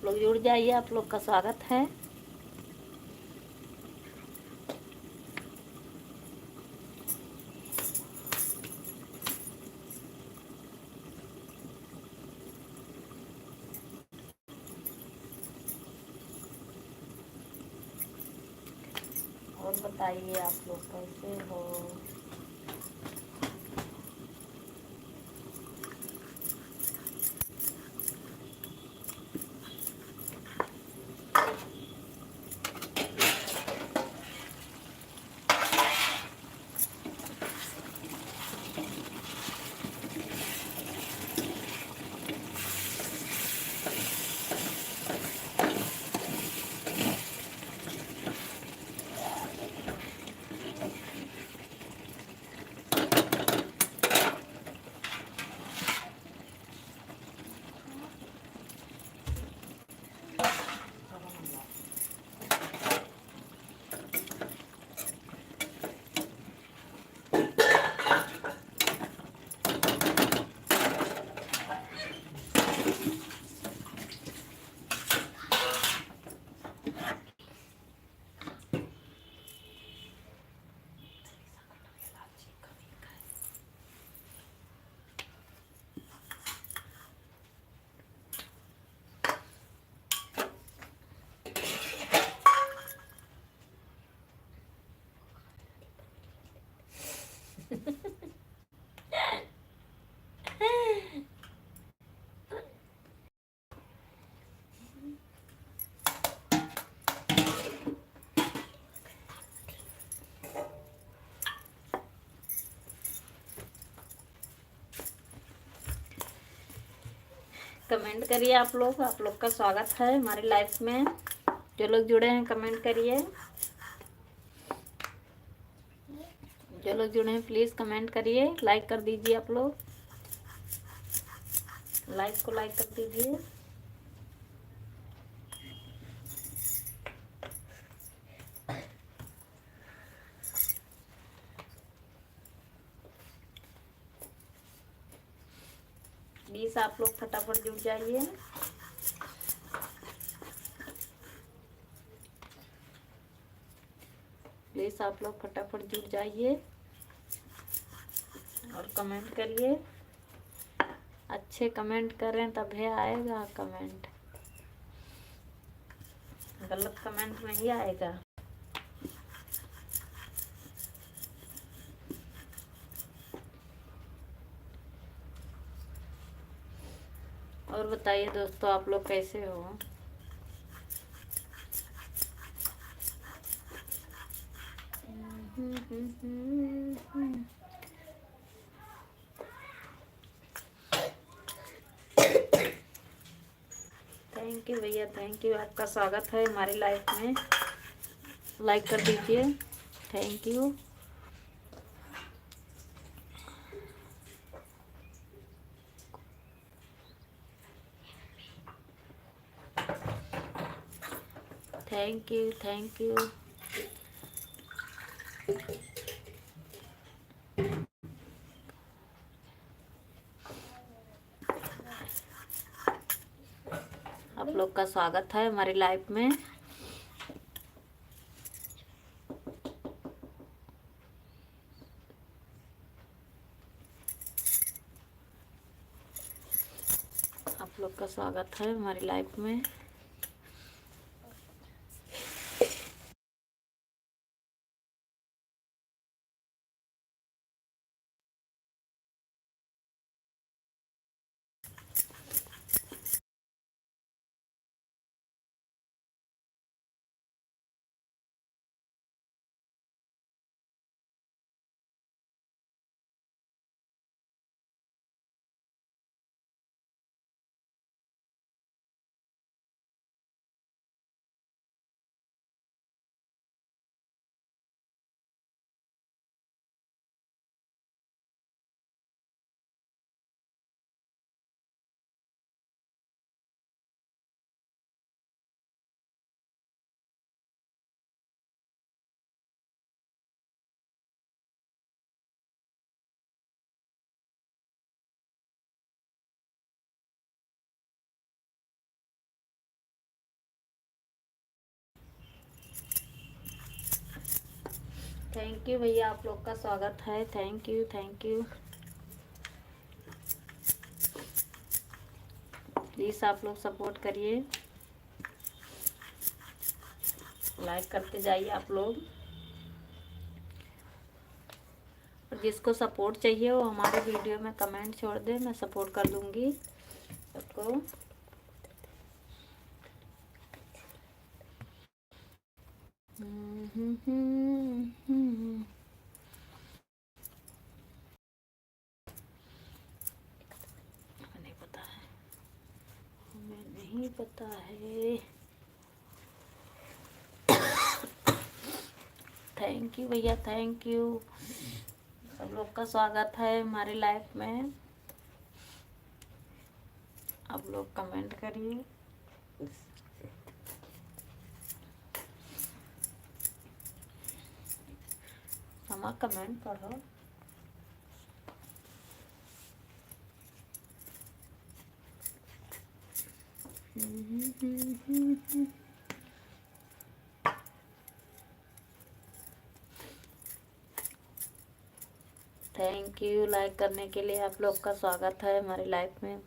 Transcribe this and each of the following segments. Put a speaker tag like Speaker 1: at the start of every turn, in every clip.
Speaker 1: लोग जुड़ जाइए, आप लोग का स्वागत है। और बताइए आप लोग कैसे हो। कमेंट करिए आप लोग का स्वागत है हमारी लाइफ में। जो लोग जुड़े हैं कमेंट करिए। जो लोग जुड़े हैं प्लीज़ कमेंट करिए, लाइक कर दीजिए। आप लोग लाइक को लाइक कर दीजिए। प्लीज़ आप लोग फटाफट जुड़ जाइए। प्लीज़ आप लोग फटाफट जुड़ जाइए और कमेंट करिए। अच्छे कमेंट करें तभी आएगा कमेंट, गलत कमेंट नहीं आएगा। और बताइए दोस्तों आप लोग कैसे हो। थैंक यू भैया, थैंक यू। आपका स्वागत है हमारी लाइफ में। लाइक कर दीजिए। Thank you. Thank you, thank you. आप लोग का स्वागत है हमारी लाइफ में। आप लोग का स्वागत है हमारी लाइफ में। थैंक यू भैया, आप लोग का स्वागत है। Thank you thank you. Please आप लोग सपोर्ट करिए, लाइक करते जाइए आप लोग। और जिसको सपोर्ट चाहिए वो हमारे वीडियो में कमेंट छोड़ दे, मैं सपोर्ट कर दूंगी सबको। नहीं पता है, हमें नहीं पता है। थैंक यू भैया, थैंक यू। सब लोग का स्वागत है हमारी लाइफ में। आप लोग कमेंट करिए। हमारा कमेंट पढ़ो। थैंक यू, लाइक करने के लिए आप लोग का स्वागत है हमारी लाइफ में।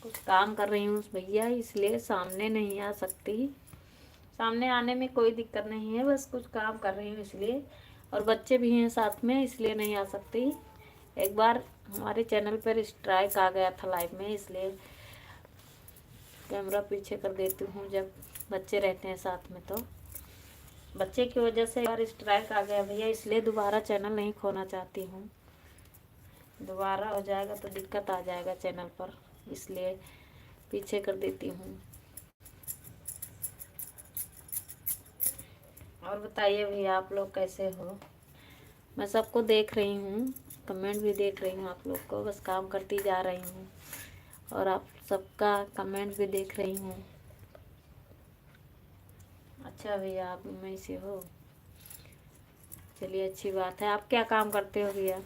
Speaker 1: कुछ काम कर रही हूँ भैया, इसलिए सामने नहीं आ सकती। सामने आने में कोई दिक्कत नहीं है, बस कुछ काम कर रही हूँ इसलिए। और बच्चे भी हैं साथ में, इसलिए नहीं आ सकती। एक बार हमारे चैनल पर स्ट्राइक आ गया था लाइव में, इसलिए कैमरा पीछे कर देती हूँ जब बच्चे रहते हैं साथ में। तो बच्चे की वजह से एक बार स्ट्राइक आ गया भैया, इसलिए दोबारा चैनल नहीं खोना चाहती हूँ। दोबारा हो जाएगा तो दिक्कत आ जाएगा चैनल पर, इसलिए पीछे कर देती हूँ। और बताइए भैया, आप लोग कैसे हो? मैं सबको देख रही हूँ, कमेंट भी देख रही हूँ आप लोग को, बस काम करती जा रही हूँ और आप सबका कमेंट भी देख रही हूँ। अच्छा भैया, आप में से हो, चलिए अच्छी बात है। आप क्या काम करते हो भैया?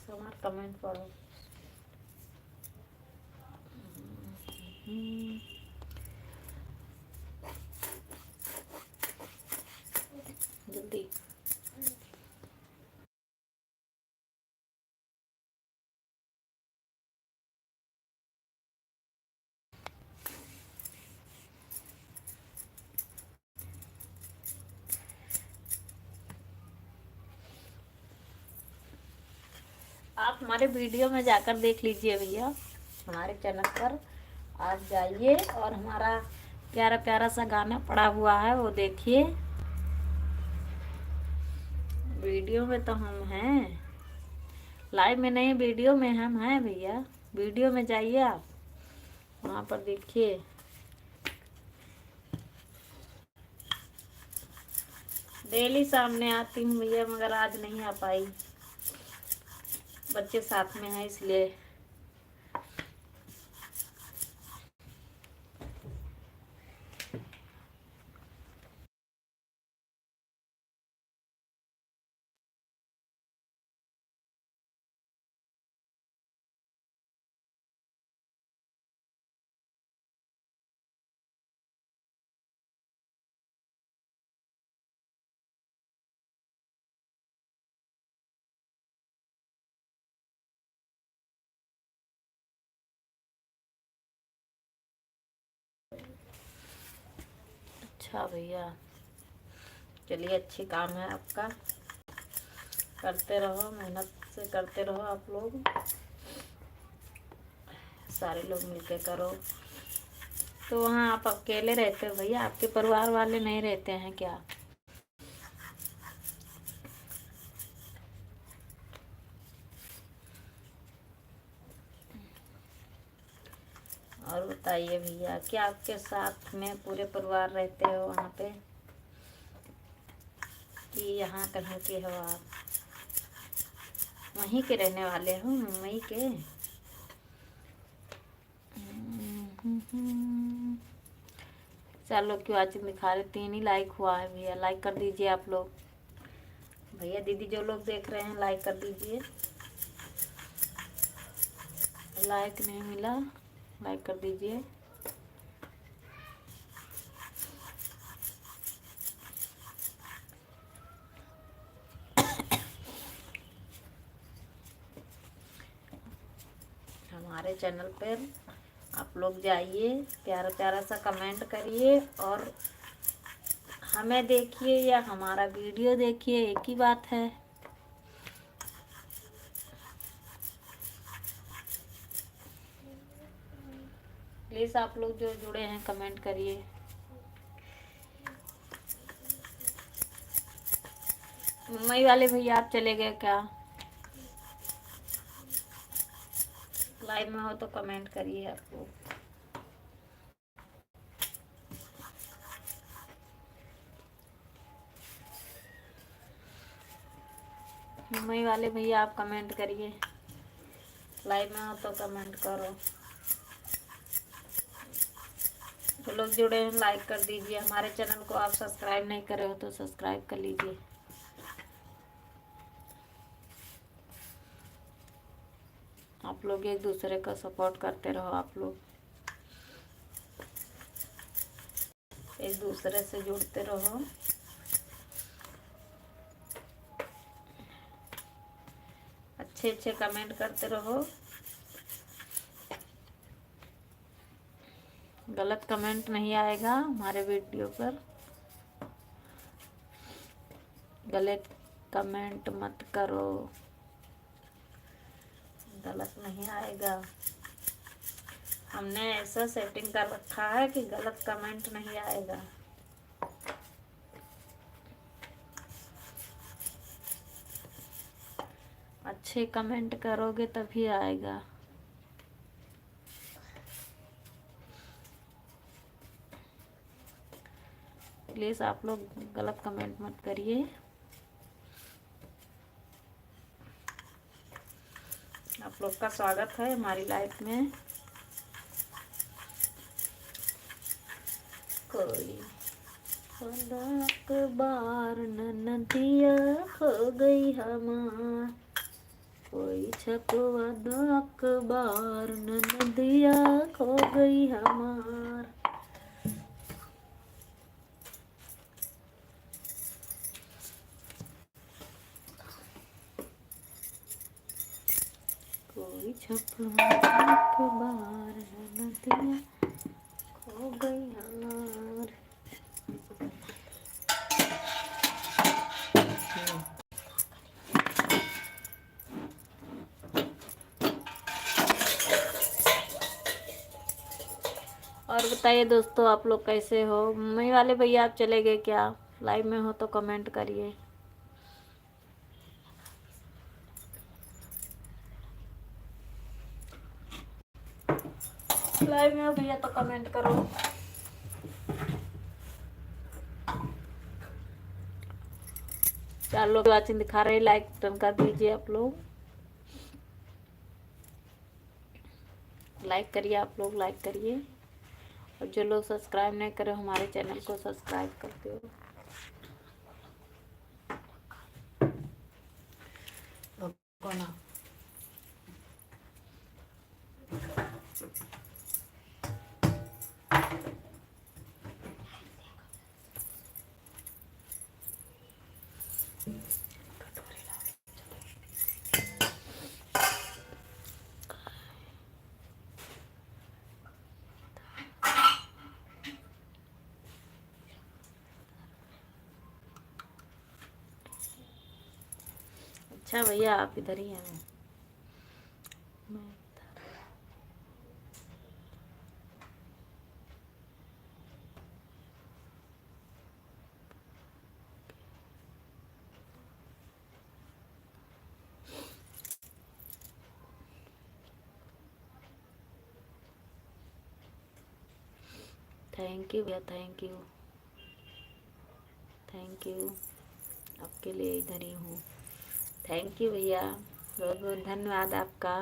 Speaker 1: हमारा कमेंट पढ़ो। जल्दी। आप हमारे वीडियो में जाकर देख लीजिए भैया, हमारे चैनल पर आज जाइए और हमारा प्यारा प्यारा सा गाना पड़ा हुआ है वो देखिए। वीडियो में तो हम हैं, लाइव में नहीं, वीडियो में हम हैं भैया। वीडियो में जाइए आप, वहाँ पर देखिए। डेली सामने आती हूँ भैया, मगर आज नहीं आ पाई, बच्चे साथ में हैं इसलिए। अच्छा भैया, चलिए अच्छी काम है आपका, करते रहो, मेहनत से करते रहो आप लोग, सारे लोग मिलके करो। तो वहाँ आप अकेले रहते हो भैया, आपके परिवार वाले नहीं रहते हैं क्या? और बताइए भैया, क्या आपके साथ में पूरे परिवार रहते हो वहाँ पे, कि यहाँ कहीं के हो आप? वहीं के रहने वाले हो, मुंबई के? चलो क्यों आज दिखा रहे, 3 ही लाइक हुआ है भैया, लाइक कर दीजिए आप लोग। भैया दीदी जो लोग देख रहे हैं लाइक कर दीजिए। लाइक नहीं मिला, लाइक कर दीजिए। हमारे चैनल पर आप लोग जाइए, प्यारा प्यारा सा कमेंट करिए और हमें देखिए या हमारा वीडियो देखिए, एक ही बात है। प्लीज़ आप लोग जो जुड़े हैं कमेंट करिए। मुंबई वाले भैया आप चले गए क्या? लाइव में हो तो कमेंट करिए आप लोग। मुंबई वाले भैया आप कमेंट करिए, लाइव में हो तो कमेंट करो। जो लोग जुड़े हैं लाइक कर दीजिए। हमारे चैनल को आप सब्सक्राइब नहीं करे हो तो सब्सक्राइब कर लीजिए। आप लोग एक दूसरे का सपोर्ट करते रहो, आप लोग एक दूसरे से जुड़ते रहो। अच्छे अच्छे कमेंट करते रहो। गलत कमेंट नहीं आएगा हमारे वीडियो पर। गलत कमेंट मत करो, गलत नहीं आएगा। हमने ऐसा सेटिंग कर रखा है कि गलत कमेंट नहीं आएगा। अच्छे कमेंट करोगे तभी आएगा। प्लीज़ आप लोग गलत कमेंट मत करिए। आप लोग का स्वागत है हमारी लाइफ में। कोई अखबार नदिया खो गई हमार, कोई छपवा दो अखबार नदिया खो गई हमार। कोई छपवा अखबार नदिया खो गई हमार। और बताइए दोस्तों, आप लोग कैसे हो? मम्मी वाले भैया आप चले गए क्या? लाइव में हो तो कमेंट करिए। लाइव में हो भैया तो कमेंट करो। चार लोग वाचिंग दिखा रहे हैं, लाइक बटन कर दीजिए आप लोग। लाइक करिए, आप लोग लाइक करिए। और जो लोग सब्सक्राइब नहीं करे हमारे चैनल को सब्सक्राइब करते हो। भगवान अच्छा भैया आप इधर ही हैं। मैं थैंक यू भैया, थैंक यू, थैंक यू। आपके लिए इधर ही हूँ। थैंक यू भैया, बहुत बहुत धन्यवाद आपका।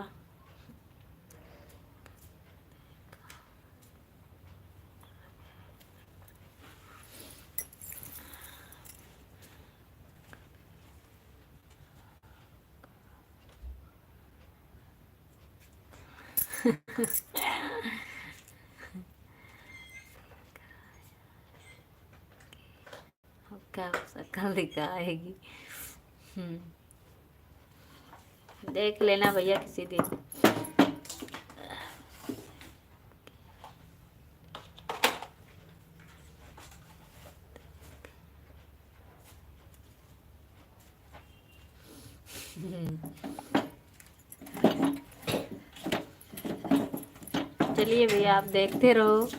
Speaker 1: आपका शक्ल दिखाएगी। देख लेना भैया किसी दिन। चलिए भैया, आप देखते रहो,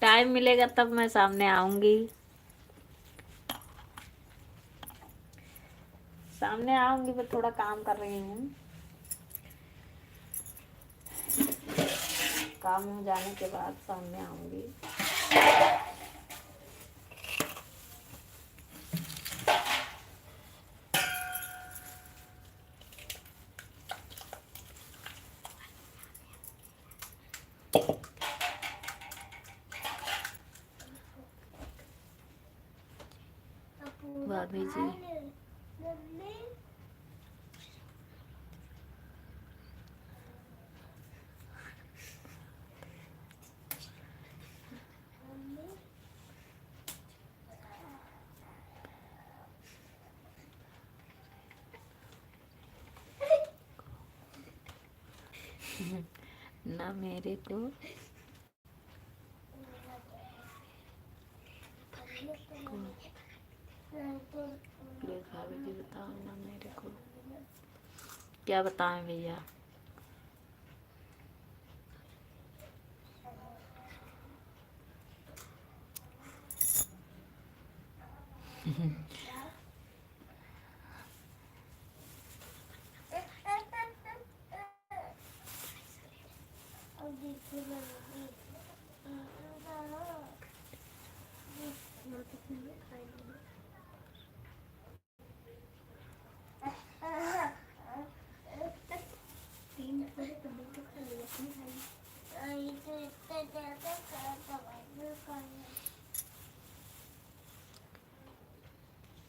Speaker 1: टाइम मिलेगा तब मैं सामने आऊंगी। सामने आऊंगी, मैं थोड़ा काम कर रही हूँ। काम हो जाने के बाद सामने आऊंगी। भाभी जी, ना मेरे को प्लीज भाभी जी बताओ ना मेरे को, क्या बताएं भैया।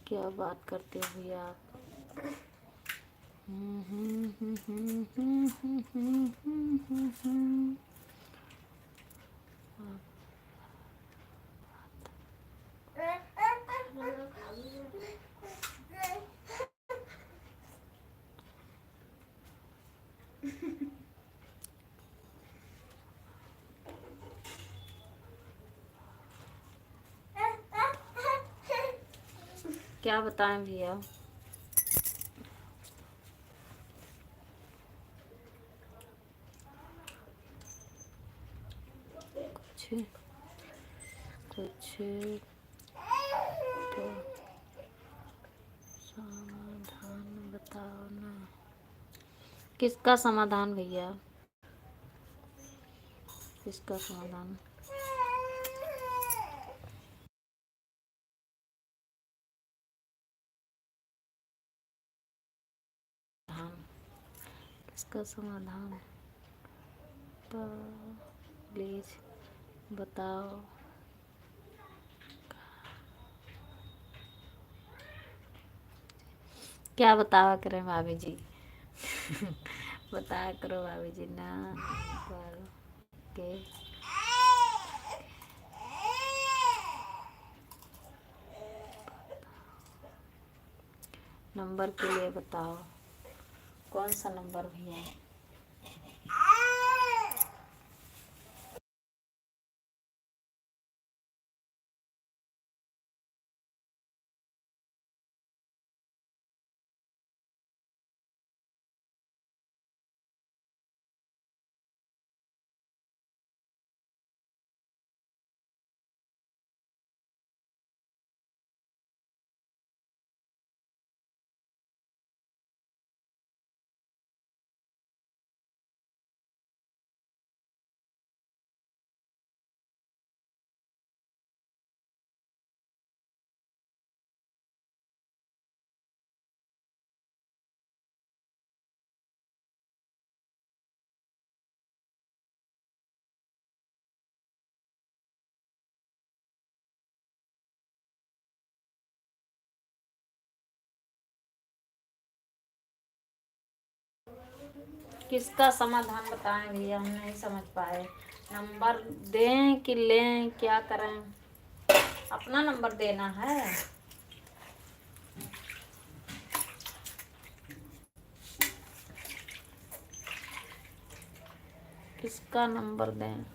Speaker 1: क्या बात करते हो भैया आप। क्या बताएं भैया। कुछ कुछ तो समाधान बताओ ना। किसका समाधान भैया, किसका समाधान। किसका समाधान, तो प्लीज बताओ। क्या बतावा करें भाभी जी। बताया करो भाभी जी ना के। नंबर के लिए बताओ, कौन सा नंबर भैया। किसका समाधान बताएं भैया, हम नहीं समझ पाए। नंबर दें कि लें, क्या करें? अपना नंबर देना है। किसका नंबर दें?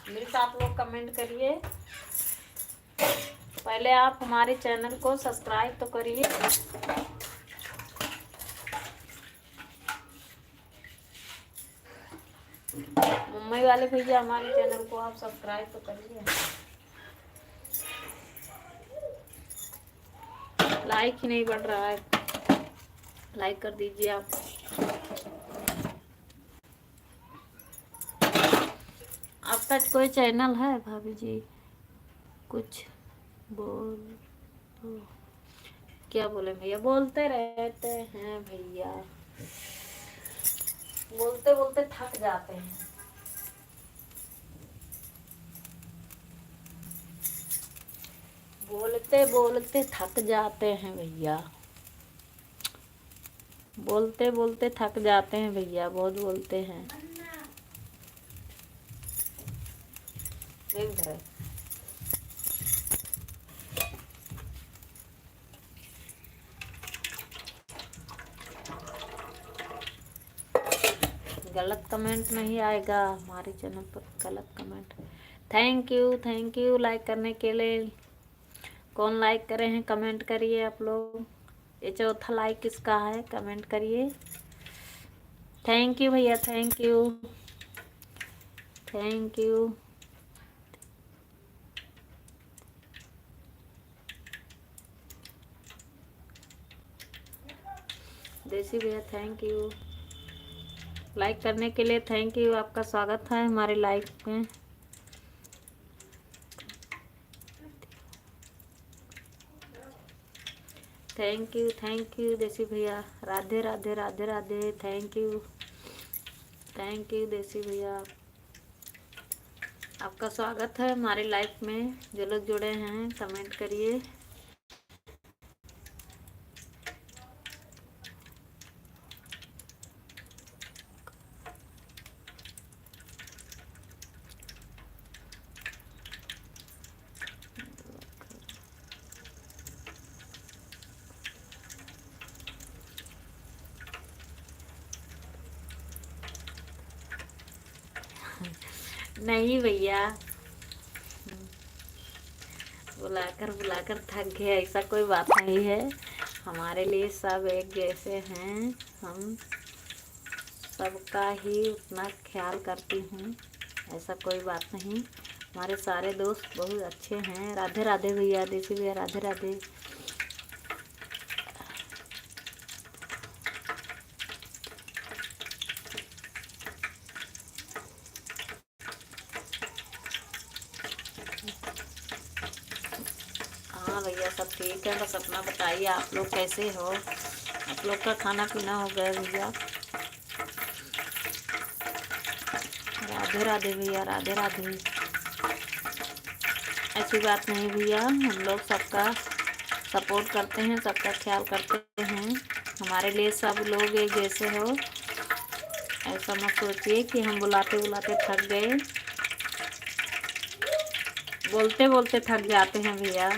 Speaker 1: प्लीज आप लोग कमेंट करिए। पहले आप हमारे चैनल को सब्सक्राइब तो करिए। मुंबई वाले भैया हमारे चैनल को आप सब्सक्राइब तो करिए। लाइक ही नहीं बढ़ रहा है, लाइक कर दीजिए आप। आपका कोई चैनल है भाभी जी? कुछ बोल तो। क्या बोले भैया? बोलते रहते हैं भैया, बोलते बोलते थक जाते हैं। बोलते बोलते थक जाते हैं भैया, बोलते बोलते थक जाते हैं भैया, बहुत बोलते हैं। एक है गलत कमेंट नहीं आएगा हमारे चैनल पर, गलत कमेंट। थैंक यू लाइक करने के लिए। कौन लाइक करे हैं कमेंट करिए आप लोग। ये चौथा लाइक किसका है कमेंट करिए। थैंक यू भैया, थैंक यू, थैंक यू। देसी भैया थैंक यू लाइक करने के लिए, थैंक यू। आपका स्वागत है हमारे लाइव में। थैंक यू देसी भैया। राधे राधे राधे राधे। थैंक यू देसी भैया। आपका स्वागत है हमारे लाइव में। जो लोग जुड़े हैं कमेंट करिए। नहीं भैया, बुलाकर थक गए, ऐसा कोई बात नहीं है। हमारे लिए सब एक जैसे हैं। हम सबका ही उतना ख्याल करती हूँ, ऐसा कोई बात नहीं। हमारे सारे दोस्त बहुत अच्छे हैं। राधे राधे भैया, देसी भैया राधे राधे। हाँ भैया सब ठीक है, बस अपना बताइए आप लोग कैसे हो? आप लोग का खाना पीना हो गया भैया? राधे राधे भैया, राधे राधे। ऐसी बात नहीं भैया, हम लोग सबका सपोर्ट करते हैं, सबका ख्याल करते हैं। हमारे लिए सब लोग एक जैसे हो। ऐसा मत सोचिए कि हम बुलाते बुलाते थक गए। बोलते बोलते थक जाते हैं भैया,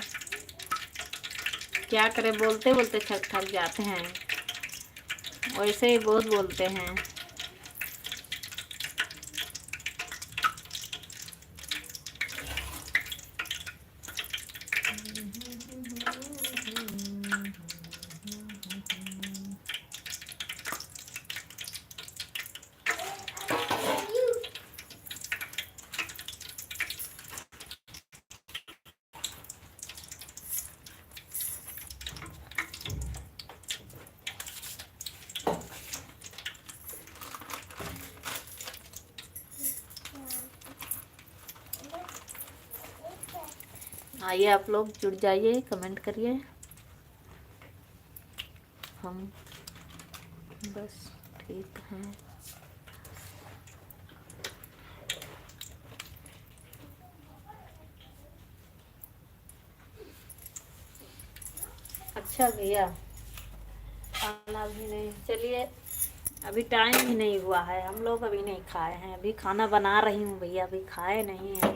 Speaker 1: क्या करें, बोलते बोलते थक जाते हैं। वैसे ही बहुत बोलते हैं। आइए आप लोग जुड़ जाइए, कमेंट करिए। हम बस ठीक हैं। अच्छा भैया, खाना भी नहीं, चलिए अभी टाइम ही नहीं हुआ है, हम लोग अभी नहीं खाए हैं। अभी खाना बना रही हूँ भैया, अभी खाए नहीं हैं,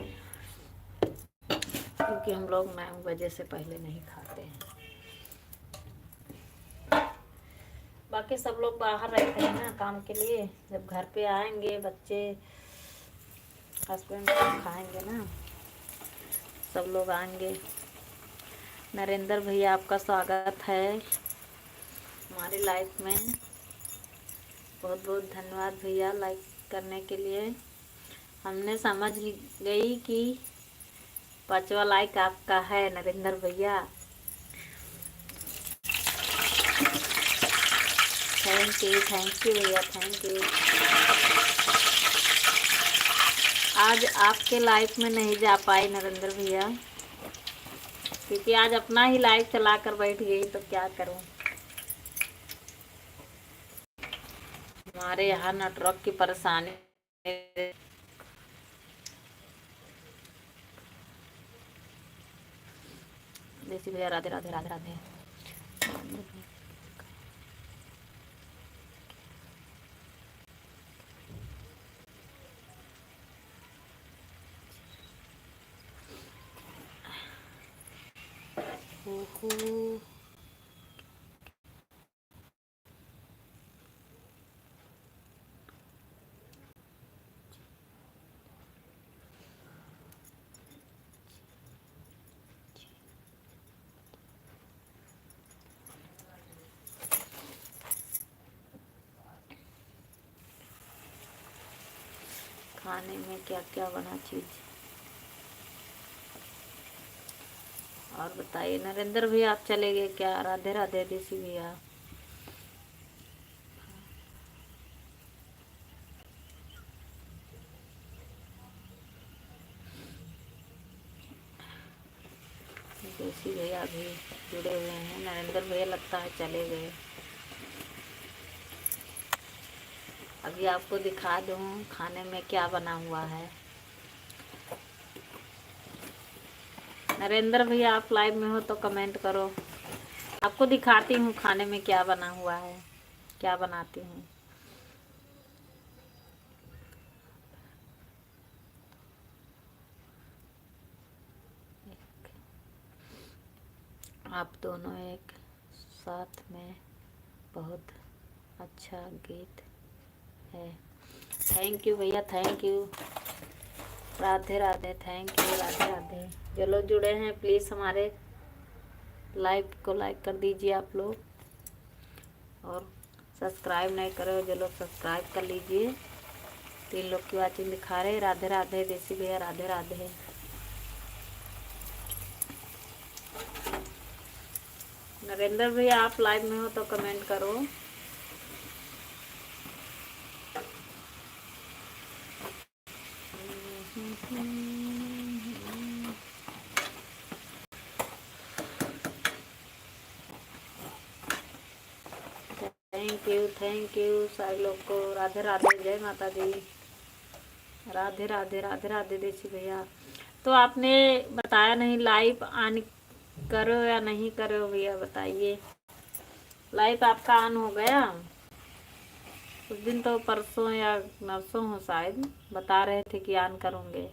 Speaker 1: क्योंकि हम लोग 9 बजे से पहले नहीं खाते हैं। बाकी सब लोग बाहर रहते हैं ना काम के लिए, जब घर पे आएंगे बच्चे हस्बैंड सब खाएंगे ना, सब लोग आएंगे। नरेंद्र भैया आपका स्वागत है हमारी लाइफ में, बहुत बहुत धन्यवाद भैया लाइक करने के लिए। हमने समझ गई कि 5वां लाइक आपका है नरेंद्र भैया। थैंक यू भैया, थैंक यू। आज आपके लाइफ में नहीं जा पाई नरेंद्र भैया, क्योंकि आज अपना ही लाइव चला कर बैठ गई, तो क्या करूं। हमारे यहाँ नेटवर्क की परेशानी। देसी भैया राधे राधे राधे राधे। खाने में क्या क्या बना चीज, और बताइए नरेंद्र भैया, आप चले गए क्या? राधे राधे देसी भैया। देसी भैया भी जुड़े हुए हैं। नरेंद्र भैया लगता है चले गए। अभी आपको दिखा दूँ खाने में क्या बना हुआ है। नरेंद्र भैया आप लाइव में हो तो कमेंट करो, आपको दिखाती हूँ खाने में क्या बना हुआ है, क्या बनाती हूँ। आप दोनों एक साथ में बहुत अच्छा गीत है। थैंक यू भैया, thank you. Radhe Radhe, thank you, Radhe Radhe. जो लोग जुड़े हैं प्लीज़ हमारे लाइव को लाइक कर दीजिए आप लोग, और सब्सक्राइब नहीं करे जो लोग सब्सक्राइब कर लीजिए। 3 लोग की वाचिंग दिखा रहे। राधे राधे देसी भैया, राधे राधे। नरेंद्र भैया आप लाइव में हो तो कमेंट करो। थैंक यू सारे लोग को। राधे राधे, जय माता दी। राधे राधे राधे राधे देसी भैया। तो आपने बताया नहीं लाइव ऑन करो या नहीं करो भैया, बताइए। लाइव आपका ऑन हो गया? उस दिन तो परसों या नरसों हो शायद बता रहे थे कि ऑन करूँगे।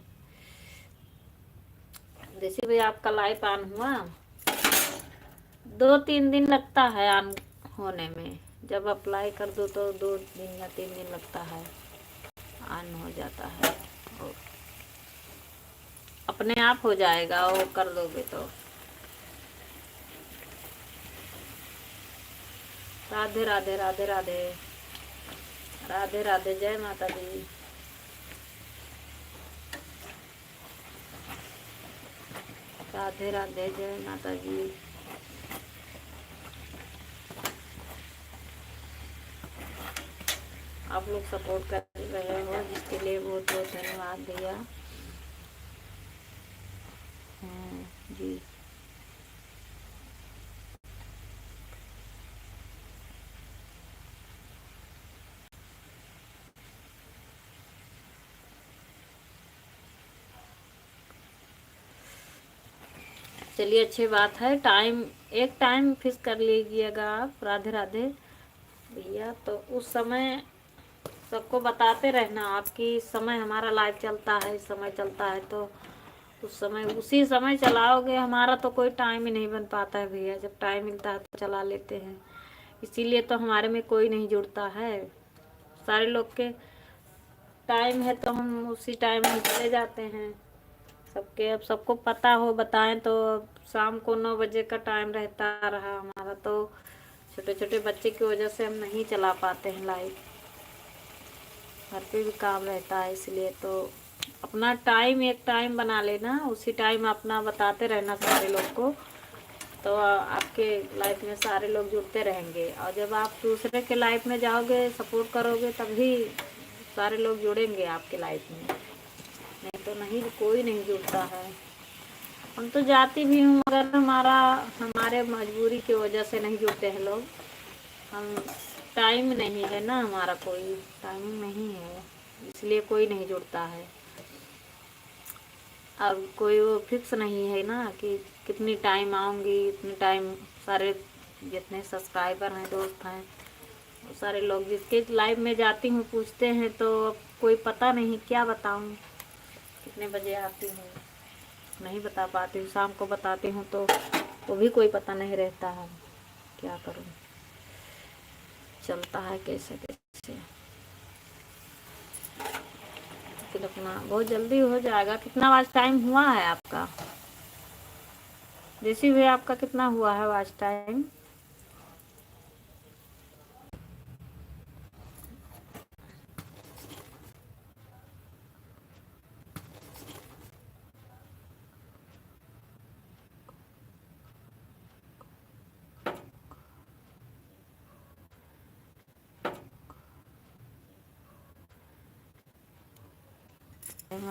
Speaker 1: देसी भैया आपका लाइव ऑन हुआ? 2-3 दिन लगता है ऑन होने में। जब अप्लाई कर दो तो 2 दिन या 3 दिन लगता है, ऑन हो जाता है। और अपने आप हो जाएगा वो कर दोगे तो। राधे राधे राधे राधे राधे राधे, जय माता दी। राधे राधे, जय माता जी। आप लोग सपोर्ट कर रहे हो जिसके लिए बहुत बहुत धन्यवाद भैया। जी। चलिए, अच्छी बात है। एक टाइम फिक्स कर लीजिएगा आप। राधे राधे भैया। तो उस समय सबको बताते रहना आप कि इस समय हमारा लाइव चलता है, इस समय चलता है, तो उस समय उसी समय चलाओगे। हमारा तो कोई टाइम ही नहीं बन पाता है भैया, जब टाइम मिलता है तो चला लेते हैं। इसीलिए तो हमारे में कोई नहीं जुड़ता है। सारे लोग के टाइम है तो हम उसी टाइम में चले जाते हैं। सबके अब सबको पता हो बताएं तो शाम को 9 बजे का टाइम रहता रहा हमारा, तो छोटे छोटे बच्चे की वजह से हम नहीं चला पाते हैं लाइव। घर पे भी काम रहता है, इसलिए तो अपना टाइम एक टाइम बना लेना, उसी टाइम अपना बताते रहना सारे लोग को, तो आपके लाइफ में सारे लोग जुड़ते रहेंगे। और जब आप दूसरे के लाइफ में जाओगे, सपोर्ट करोगे, तभी सारे लोग जुड़ेंगे आपके लाइफ में, नहीं तो नहीं, कोई नहीं जुड़ता है। हम तो जाती भी हूँ मगर हमारे मजबूरी की वजह से नहीं जुड़ते हैं लोग। हम टाइम नहीं है ना, हमारा कोई टाइम नहीं है, इसलिए कोई नहीं जुड़ता है। अब कोई वो फिक्स नहीं है ना कि कितनी टाइम आऊँगी, इतनी टाइम। सारे जितने सब्सक्राइबर हैं, दोस्त हैं, वो सारे लोग जिसके लाइव में जाती हूँ पूछते हैं, तो कोई पता नहीं, क्या बताऊँ कितने बजे आती हूँ, नहीं बता पाती हूँ। शाम को बताती हूँ तो वो भी कोई पता नहीं रहता है, क्या करूँ, चलता है कैसे कैसे। फिर अपना बहुत जल्दी हो जाएगा। कितना आज टाइम हुआ है आपका? जैसी भी आपका कितना हुआ है आज टाइम?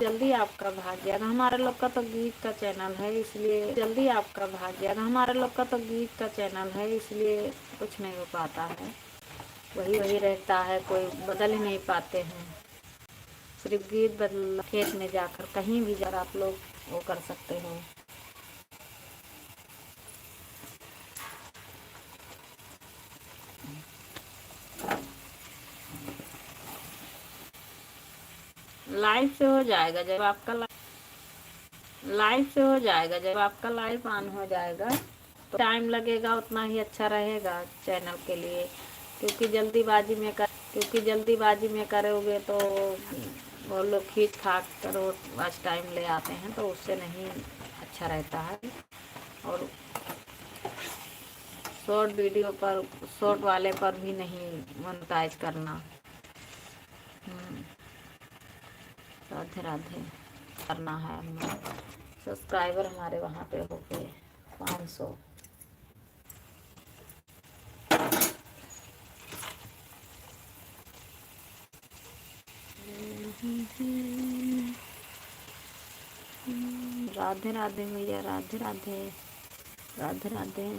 Speaker 1: जल्दी आपका भाग जाएगा। हमारे लोग का तो गीत का चैनल है, इसलिए जल्दी आपका भाग जाएगा। हमारे लोग का तो गीत का चैनल है, इसलिए कुछ नहीं हो पाता है, वही वही रहता है, कोई बदल ही नहीं पाते हैं। सिर्फ गीत बदल, खेत में जाकर कहीं भी जरा आप लोग वो कर सकते हो। लाइव से हो जाएगा जब आपका लाइव से हो जाएगा जब आपका लाइव ऑन हो जाएगा, तो टाइम लगेगा उतना ही अच्छा रहेगा चैनल के लिए। क्योंकि जल्दीबाजी में करोगे तो वो लोग खींच खाच कर आज टाइम ले आते हैं, तो उससे नहीं अच्छा रहता है। और शॉर्ट वीडियो पर, शॉर्ट वाले पर भी नहीं मोनेटाइज करना। राधे राधे करना है हमें। सब्सक्राइबर हमारे वहाँ पे हो गए 500। राधे राधे भैया, राधे राधे, राधे राधे।